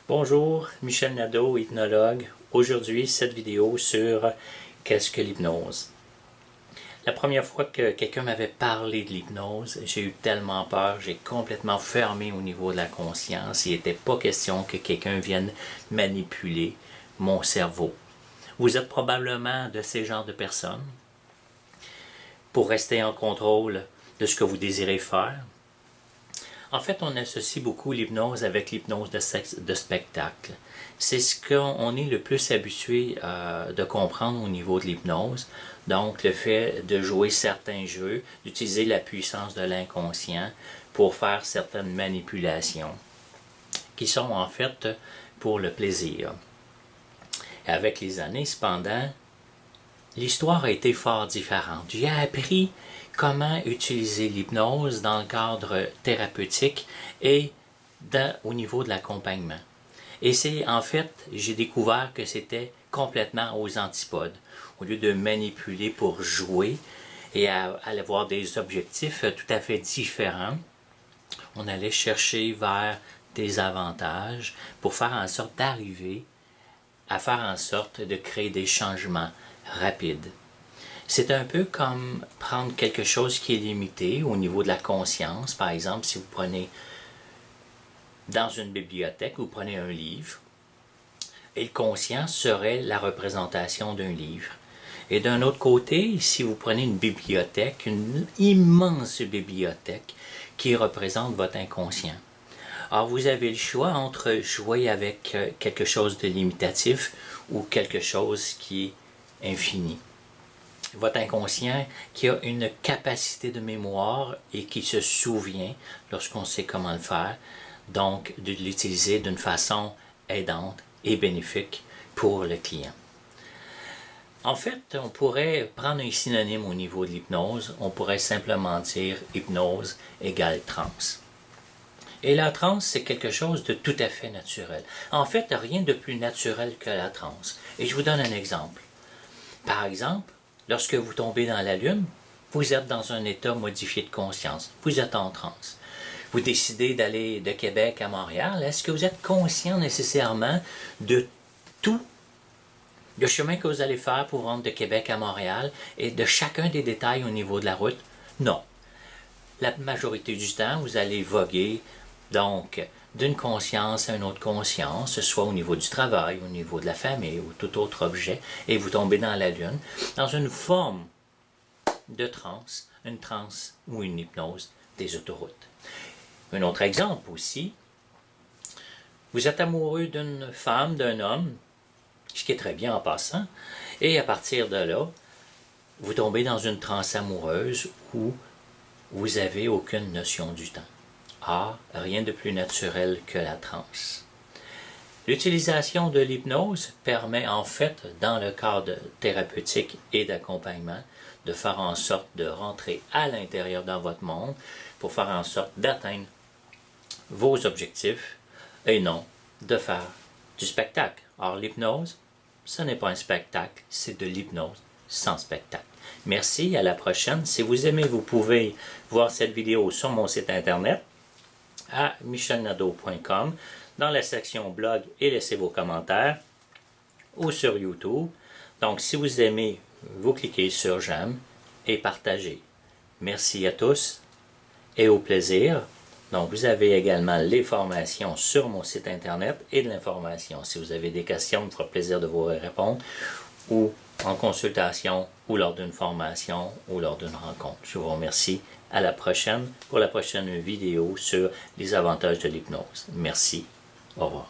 Bonjour, Michel Nadeau, hypnologue. Aujourd'hui, cette vidéo sur qu'est-ce que l'hypnose. La première fois que quelqu'un m'avait parlé de l'hypnose, j'ai eu tellement peur, j'ai complètement fermé au niveau de la conscience. Il n'était pas question que quelqu'un vienne manipuler mon cerveau. Vous êtes probablement de ces genres de personnes. Pour rester en contrôle de ce que vous désirez faire. En fait, on associe beaucoup l'hypnose avec l'hypnose de spectacle. C'est ce qu'on est le plus habitué de comprendre au niveau de l'hypnose. Donc, le fait de jouer certains jeux, d'utiliser la puissance de l'inconscient pour faire certaines manipulations, qui sont en fait pour le plaisir. Avec les années, cependant, l'histoire a été fort différente. J'ai appris comment utiliser l'hypnose dans le cadre thérapeutique et au niveau de l'accompagnement. Et c'est en fait, j'ai découvert que c'était complètement aux antipodes. Au lieu de manipuler pour jouer et avoir des objectifs tout à fait différents, on allait chercher vers des avantages pour faire en sorte d'arriver à faire en sorte de créer des changements rapides. C'est un peu comme prendre quelque chose qui est limité au niveau de la conscience. Par exemple, si vous prenez dans une bibliothèque, vous prenez un livre, et le conscient serait la représentation d'un livre. Et d'un autre côté, si vous prenez une bibliothèque, une immense bibliothèque qui représente votre inconscient. Alors vous avez le choix entre jouer avec quelque chose de limitatif ou quelque chose qui est infini. Votre inconscient qui a une capacité de mémoire et qui se souvient lorsqu'on sait comment le faire, donc de l'utiliser d'une façon aidante et bénéfique pour le client. En fait, on pourrait prendre un synonyme au niveau de l'hypnose, on pourrait simplement dire hypnose égale transe. Et la transe, c'est quelque chose de tout à fait naturel. En fait, rien de plus naturel que la transe. Et je vous donne un exemple. Par exemple, lorsque vous tombez dans la lune, vous êtes dans un état modifié de conscience. Vous êtes en transe. Vous décidez d'aller de Québec à Montréal. Est-ce que vous êtes conscient nécessairement de tout le chemin que vous allez faire pour rentrer de Québec à Montréal et de chacun des détails au niveau de la route? Non. La majorité du temps, vous allez voguer donc d'une conscience à une autre conscience, soit au niveau du travail, au niveau de la famille ou tout autre objet, et vous tombez dans la lune, dans une forme de transe, une transe ou une hypnose des autoroutes. Un autre exemple aussi, vous êtes amoureux d'une femme, d'un homme, ce qui est très bien en passant, et à partir de là, vous tombez dans une transe amoureuse où vous n'avez aucune notion du temps. Ah, rien de plus naturel que la transe. L'utilisation de l'hypnose permet en fait, dans le cadre thérapeutique et d'accompagnement, de faire en sorte de rentrer à l'intérieur dans votre monde pour faire en sorte d'atteindre vos objectifs et non de faire du spectacle. Or, l'hypnose, ce n'est pas un spectacle, c'est de l'hypnose sans spectacle. Merci, à la prochaine. Si vous aimez, vous pouvez voir cette vidéo sur mon site internet à michelnadeau.com dans la section blog et laissez vos commentaires ou sur YouTube. Donc, si vous aimez, vous cliquez sur j'aime et partagez. Merci à tous et au plaisir. Donc, vous avez également les formations sur mon site internet et de l'information. Si vous avez des questions, il me fera plaisir de vous répondre ou en consultation ou lors d'une formation ou lors d'une rencontre. Je vous remercie. À la prochaine pour la prochaine vidéo sur les avantages de l'hypnose. Merci. Au revoir.